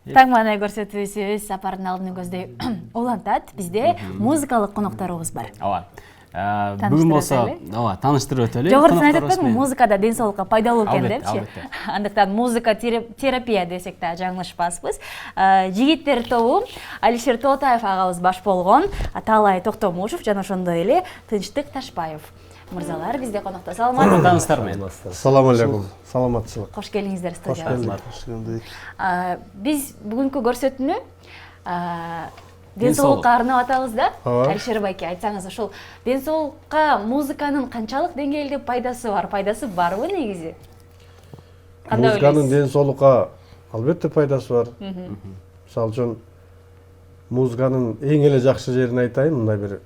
Таңмана көрсөтүүбүз сапардын алдын көздөй улантат. Бизде музыкалык конокторубуз бар. Ооба. Бүгүн болсо, тааныштырып өтөлү. Жогорусун айтып атпаймынбы, музыкада ден соолукка пайдалуу экен депчи. Андыктан музыка терапия десек да жаңылышпаспыз. Жигиттер тобу Алишер Тоотаев агабыз баш болгон, Таалай Токтомушев жана ошондой эле Тынчтык Ташбаев мырзалар бизде конокто. Саламатсызбы? Тааныстар менен. Салам алейкум. Саламатчылык. Кош келиңиздер студиябызга. Кош келдик. Биз бүгүнкү көрсөтүүнү ден соолукка арнап атабыз да. Алишер байке, айтсаңыз, ошол ден соолукка музыканын канчалык деңгээлде пайдасы барбы негизи? Музыканын ден соолукка албетте пайдасы бар. Мисалы үчүн музыканын эң эле жакшы жерин айтайын, мындай бир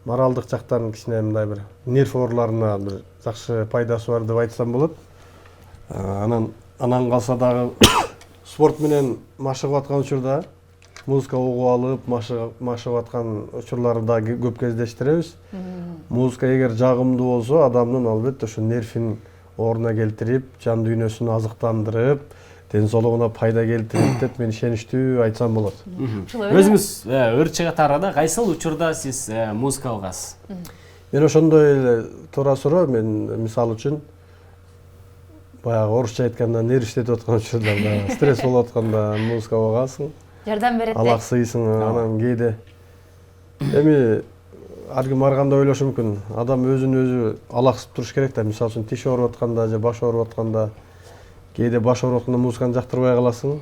моралдык жактан кичине мындай бир нерв ооруларына бир жакшы пайдасы бар деп айтсам болот. Анан калса дагы спорт менен машыгып аткан учурда музыка угуп алып, машыгып аткан учурларды да көп кездештиребиз. Музыка эгер жагымдуу болсо, адамдын албетте ошо нервин ордуна келтирип, жан дүйнөсүн азыктандырып, ден соолугуна пайда келтирип деп мен ишеничтүү айтсам болот. Өзүңүз өрт катарында кайсыл учурда сиз музыка угасыз? Мен ошондой эле туура суроо, мен мисалы үчүн баягы орусча айтканда нервиштетип аткан учурларда, стресс болуп атканда музыка угасың. Жардам берет. Алаксыйсың, анан кээде эми ар ким ар кандай ойлошу мүмкүн. Адам өзүн өзү алаксып туруш керек да. Мисалы үчүн тиш ооруп атканда же баш ооруп атканда, кээде баш ооруп атканда музыканы жактырбай каласың.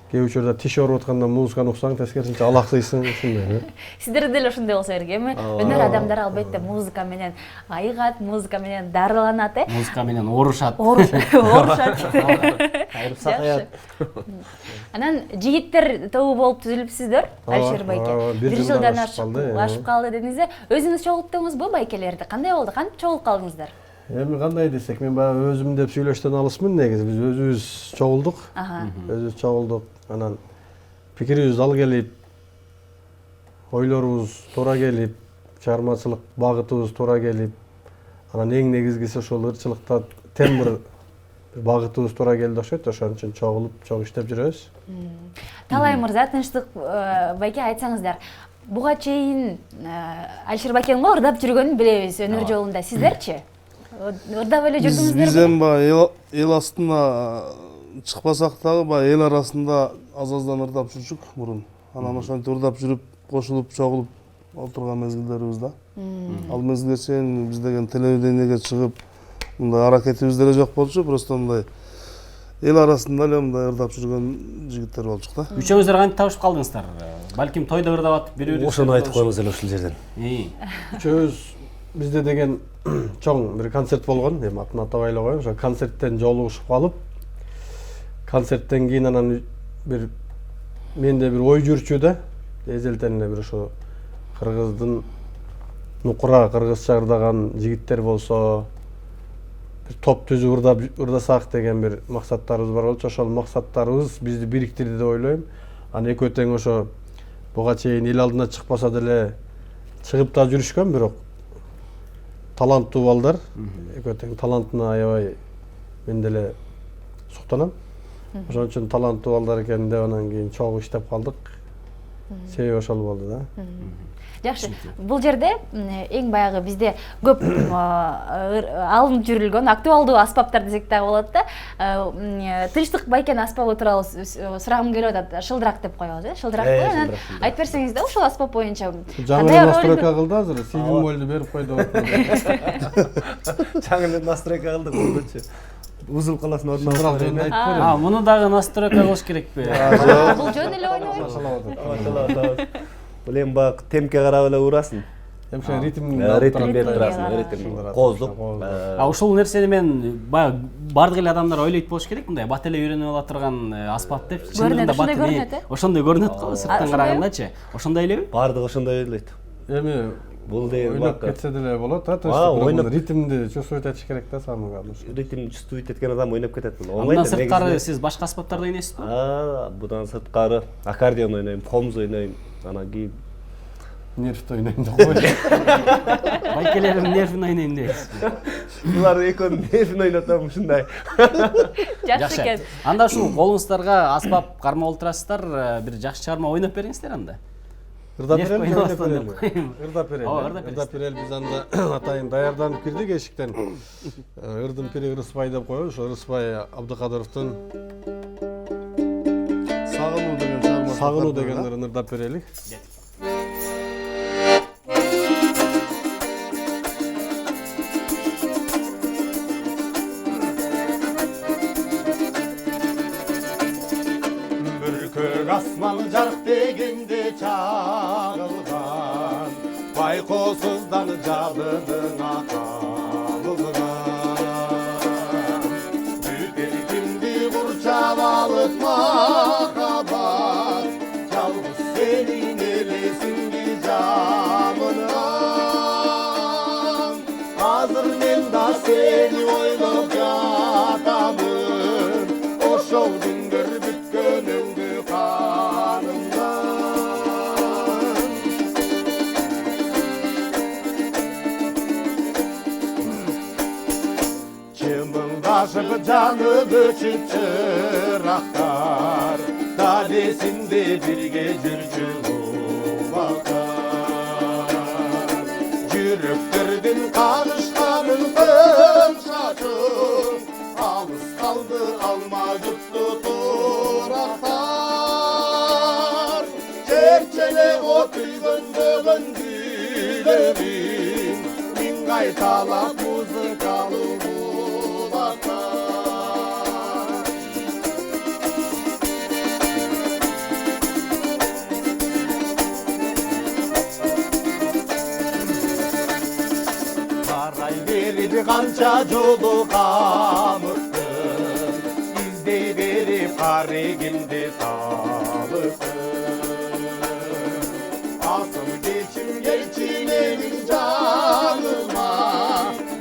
Кээ учурда тиш ооруп атканда музыканы уксаң, тескерисинче алаксыйсың, ушундай. Сиздер деле ошондой болсо керек эми. Өнөр адамдар албетте музыка менен айыгат, музыка менен дарыланат, Музыка менен оорушат. Оорушат. Кайрып сакаят. Анан жигиттер тобу болуп түзүлүпсүздөр, Алишер байке. 1 жылдан ашып калды дедиңиз. Өзүңүз чогулттуңузбу байкелерди? Кандай болду? Кантип чогулуп калдыңыздар? Эми кандай десек, мен баягы өзүм деп сүйлөштөн алысмын негизи. Биз өзүбүз чогулдук. Анан пикирибиз дал келип, ойлорубуз туура келип, чыгармачылык багытыбыз туура келип, анан эң негизгиси ошол ырчылыкта тембр багытыбыз туура келди окшойт. Ошон үчүн чогуу иштеп жүрөбүз. Таалай мырза, Тынчтык байке, айтсаңыздар, буга чейин Алишер байкенин ырдап жүргөнүн билебиз өнөр жолунда. Сиздерчи? Ырдап эле жүрдүңүздөрбү? Биз эми эл астына чыкпасак дагы баягы эл арасында аз-аздан ырдап жүрчүк мурун. Анан ошентип ырдап жүрүп, кошулуп, чогулуп отурган мезгилдерибиз да. Ал мезгилге чейин биз деген телевидениеге чыгып, мындай аракетибиз деле жок болчу, просто мындай эл арасында эле мындай ырдап жүргөн жигиттер болчук да. Үчөөңүздөр кантип табышып калдыңыздар? Балким тойдо ырдап атып бири-бириңизге. Ошону айтып коебуз эле ушул жерден. Үчөөбүз бизде деген чоң бир концерт болгон, эми атын атабай эле коеюн. Ошо концерттен жолугушуп калып, концерттен кийин анан бир менде бир ой жүрчү да. Эзелтен эле бир ошо кыргыздын нукура кыргызча ырдаган жигиттер болсо, бир топ түзүп ырдасак деген бир максаттарыбыз бар болчу. Ошол максаттарыбыз бизди бириктирди деп ойлойм. Анан экөө тең ошо буга чейин эл алдына чыкпаса деле чыгып да жүрүшкөн, бирок таланттуу балдар. Экөө тең талантына аябай мен деле суктанам. Ошон үчүн таланттуу балдар экен деп анан кийин чогуу иштеп калдык. Себеби ошол болду да. Жакшы. Бул жерде эң баягы бизде көп алынып жүрүлгөн актуалдуу аспаптар десек дагы болот да. Тынчтык байкенин аспабы тууралуу сурагым келип атат. Шылдырак деп коебуз, шылдыракпы? Анан айтып берсеңиз да, ушул аспап боюнча жаңы настройка кылды азыр. 7 берип койду. Жаңы настройка кылды болдучу. Узул каласын ордуна. Муну дагы настройка кылыш керекпи? Бул жөн эле ойнойт. Бул эми бак темпке карап эле урасын. Эмше ритм берип турасың, ритм, кооздук. Ушул нерсени мен баягы бардык эле адамдар ойлойт болуш керек, мындай бат эле үйрөнүп ала турган аспап деп. Көрүнөт, ошондой көрүнөт го сырттан карагандачы. Ошондой элеби? Бардык ошондой ойлойт. Эми бул деген ойноп кетсе деле болот, ритмди чувствовать этиш керек да самый главный. Ритм чувствовать эткен адам ойноп кетет. Андан сырткары сиз башка аспаптарды ойнойсузбу? Будан сырткары аккордеон ойнойм, комуз ойнойм, анан кийин нервті ойнаймын деп қой. Байкелерім нервін ойнаймын дейсіз. Булар экөөнүн нервин ойнотом ушундай. Жакшы экен. Анда ушул колуңуздарга аспап кармап олтурасыздар, бир жакшы чыгарма ойноп бериңиздер анда. Ырдап Нерв берели, ойнап ойнап атат берели. деп. Ырдап берели. Ооба, ырдап Ырдап берели. Биз анда атайын даярданып кирдик эшиктен. Ырдын пири Ырыспай деп коебуз. Ошо Ырыспай Абдыкадыровдун Сагынуу деген чыгарма. Сагынуу деген ырын ырдап берели. Бүркөк асман жарык дегенде чагылган, байкосуздан жадының аталган. Бүтер кимди курчап алып махаббат, жалгыз сенин элесиңди жамынан. Азыр мен да сени ойлоп жатамын, ошол күндөр бүткөнүңдү канымдан. Чымыңдашып жаны көчүп чырактар, дал эсимде бирге жүрчү убактар. Жүрөктөрдүн кагышканын кымшатып, алыс калды алма жутту турактар. Черчеле от үйгөндөгөн күйлөрүм, миң кайталап музыкалуу булактар. Карай берип канча жолу камыктым, издей берип карегимди табыктым. Асыл кечим келчи менин жаныма,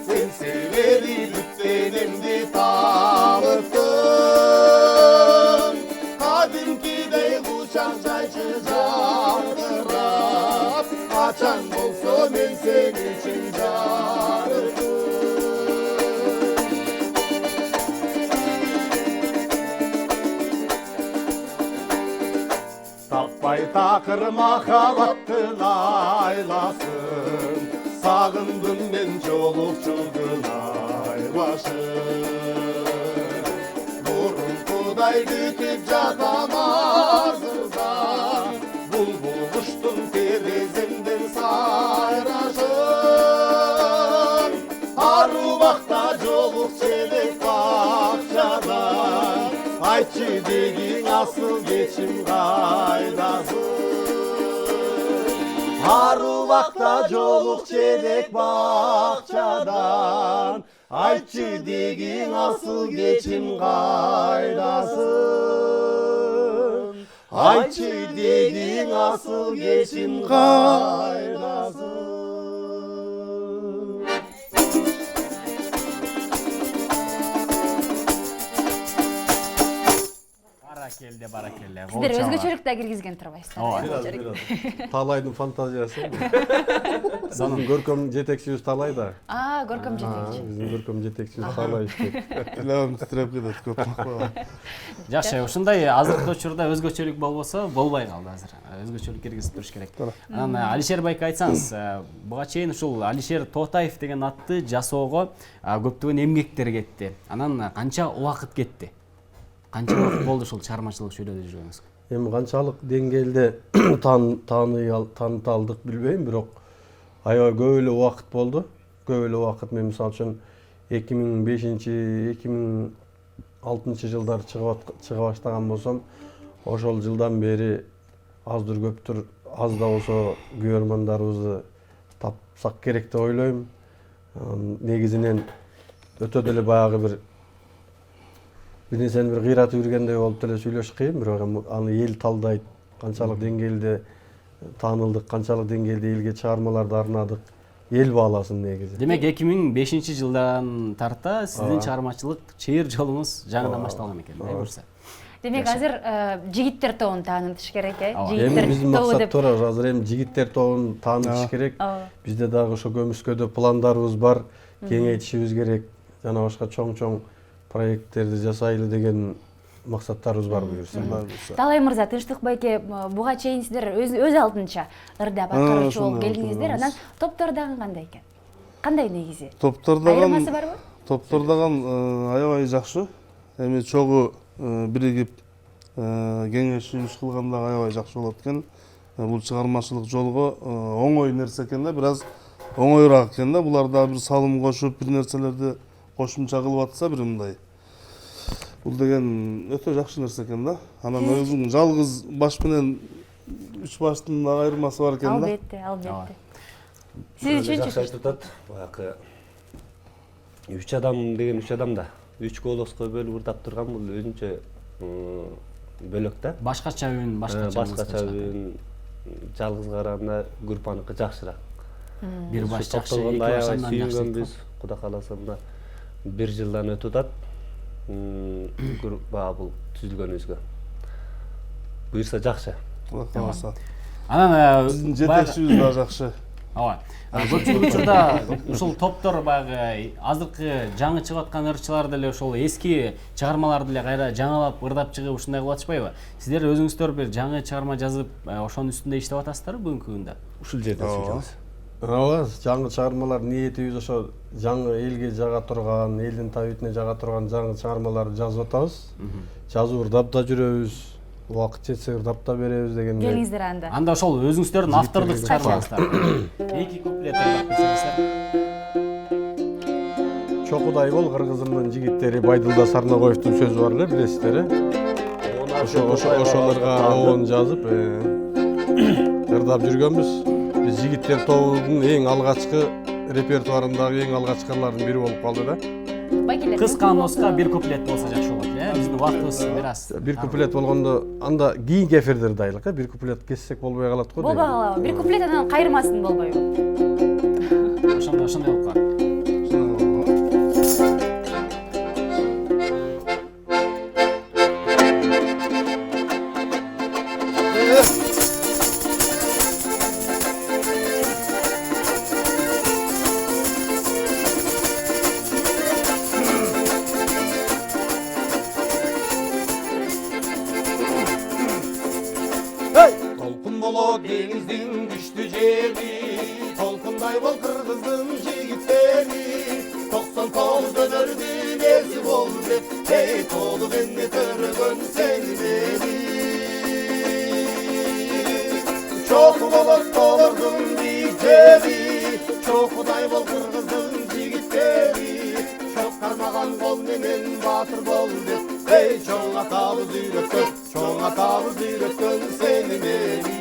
сен себерип бүткенимди табыктым. Кадимкидей кучак жайчы жалтырап, качан болсо мен сен үчүн жарыктым. Таппай такыр махаббаттын айласын, сагындым мен жолукчулдун айлашын. Бурункудай күтүп жатам азырда, булбул куштун тереземден сайрашын. Ару бакта жолук челек бакчадан, айтчы дегиң асыл кечим кайдасың. Ару бакта жолук челек бакчадан, айтчы дегиң асыл кечим кайдасың. Айтчы дегиң асыл кечим кайдасың. Баракелде. Сиздер өзгөчөлүк да киргизген турбайсыздар. Талайдын фантазиясы. Биздин көркөм жетекчибиз Талай да. Көркөм жетекчи. Биздин көркөм жетекчибиз Талай иштейт. Тилебим титиреп кетет көп макпага. Жакшы, ушундай азыркы учурда өзгөчөлүк болбосо болбой калды азыр. Өзгөчөлүк киргизип туруш керек. Анан Алишер байке айтсаңыз, буга чейин ушул Алишер Тотаев деген атты жасоого көптөгөн эмгектер кетти. Анан канча убакыт кетти? Канча убакыт болду ушул чыгармачылык чөйрөдө жүргөнүзгө? Эми канчалык деңгээлде тааныталдык билбейм, бирок аябай көп эле убакыт болду. Көп эле убакыт мен мисалы үчүн 2005-2006 жылдары чыга баштаган болсом, ошол жылдан бери аздыр көптүр аз да болсо көрөрмандарыбызды тапсак керек деп ойлойм. Негизинен өтө деле баягы бир нерсени бир кыйратып жүргөндөй болуп деле сүйлөш кыйын, бирок аны эл талдайт. Канчалык деңгээлде таанылдык, канчалык деңгээлде элге чыгармаларды арнадык, эл бааласын негизи. Демек 2005 жылдан тарта сиздин чыгармачылык чейир жолуңуз жаңыдан башталган экен, буюрса. Демек азыр жигиттер тобун таанытыш керек, Эми жигиттер биздин тобу максат деп. туурабы азыр эми жигиттер тобун таанытыш керек. Бизде дагы ошо көмүскөдө пландарыбыз бар, кеңейтишибиз керек. Жана башка чоң проекттерди жасайлы деген максаттарыбыз бар буюрса. Талай мырза, Тынчтык байке, буга чейин сиздер өз алдынча ырдап аткаруучу болуп келдиңиздер, анан топтордагы кандай экен? Кандай негизи? Айырмасы барбы? Топтордаган аябай жакшы. Эми чогуу биригип кеңешип иш кылганда аябай жакшы болот экен. Бул чыгармачылык жолго оңой нерсе экен да, бир аз оңоюраак экен да. Булар да бир салым кошуп, бир нерселерди кошумча кылып атса бир мындай. Бул деген өтө жакшы нерсе экен да. Анан өзүң жалгыз баш менен үч баштын айырмасы бар экен да. Албетте. Сиз үчүнчү? Жакшы айтып атат. Баягы 3 адам деген 3 адам да 3 голоско бөлүп ырдап турган бул өзүнчө бөлөк да. Башкача үн, башкача үн жалгыз караганда группаныкы жакшыраак. Бир баш жакшы, эки баш андан жакшы. сүйүнгөнбүз, Кудай кааласа мына 1 жылдан өтүп атат. Группа бул түзүлгөнүбүзгө. Буюрса жакшы. Кудай кааласа. Анан Биздин жетекчибиз да жакшы. Ооба. Көпчүлүк учурда ушул топтор баягы азыркы жаңы чыгып аткан ырчылар деле ошол эски чыгармаларды эле кайра жаңылап ырдап чыгып ушундай кылып атышпайбы? Сиздер өзүңүздөр бир жаңы чыгарма жазып, ошонун үстүндө иштеп атасыздарбы бүгүнкү күндө? Ушул жерде сүйлөшөбүз. Ооба, жаңы чыгармалар ниетибиз ошо жаңы элге жага турган, элдин табитине жага турган жаңы чыгармаларды жазып атабыз. Жазып ырдап да жүрөбүз. Убакыт жетсе ырдап да беребиз дегенде. Келиңиздер анда. Анда ошол өзүңүздөрдүн автордук чыгармаңыздар. Эки куплет ырдап берсеңиздер. Чокудай бол кыргызымдын жигиттери Байдылда Сарнагоевдун сөзү бар эле, билесиздер э? Ошолорго оон жазып ырдап жүргөнбүз. Биз жигиттер тобунун эң алгачкы репертуарындагы эң алгачкылардын бири болуп калды да. Кыска носка бир куплет болсо жакшы болот эле. Биздин убактыбыз бир аз. Бир куплет болгондо анда кийинки эфирде ырдайлык э, бир куплет кессек болбой калат го. Болбой калабы? Бир куплет анан кайырмасын болбойбу? Ошондой болуп калат. Толкун боло деңиздин күчтүү жери, толкундай бол кыргыздын жигиттери. 99 дөнөрдүн эси бол деп, эй толук эмне көргөн сени мени. Чоку болот толордун биктери, чокудай бол кыргыздын жигиттери. Чок кармаган кол менен баатыр бол деп, эй чоң атабыз үйрөткөн, чоң атабыз үйрөткөн сени мени.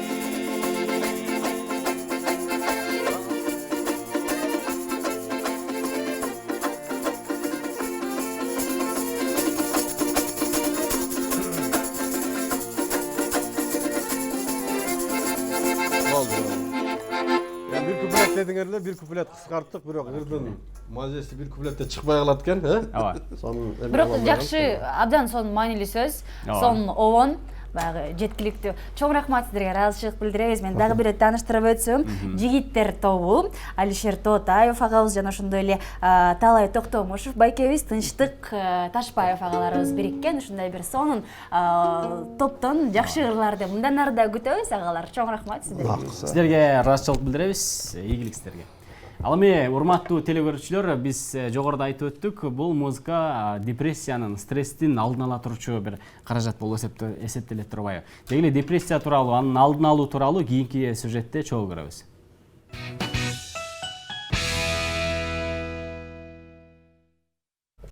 Бир куплет дедиңер эле, бир куплет кыскарттык, бирок ырдын мажеси бир куплетте чыкпай калат экен, э? Ооба. Сонун Бирок жакшы, абдан сонун маанилүү сөз, сонун обон. Баягы жеткиликтүү. Чоң рахмат сиздерге, ыраазычылык билдиребиз. Мен дагы бир тааныштырып өтсөм, жигиттер тобу Алишер Тоотаев агабыз жана ошондой эле Талай Токтомушев байкебиз, Тынчтык Ташбаев агаларыбыз бириккен ушундай бир сонун топтон жакшы ырларды мындан ары да күтөбүз агалар. Чоң рахмат сиздерге. Сиздерге ыраазычылык билдиребиз. Ийгилик сиздерге. Ал эми урматтуу телекөрүүчүлөр, биз жогоруда айтып өттүк, бул музыка депрессиянын, стресстин алдын ала турчу бир каражат болуп эсептелет турбайбы? Деги эле депрессия тууралуу, анын алдын алуу тууралуу кийинки сюжетте чогуу көрөбүз.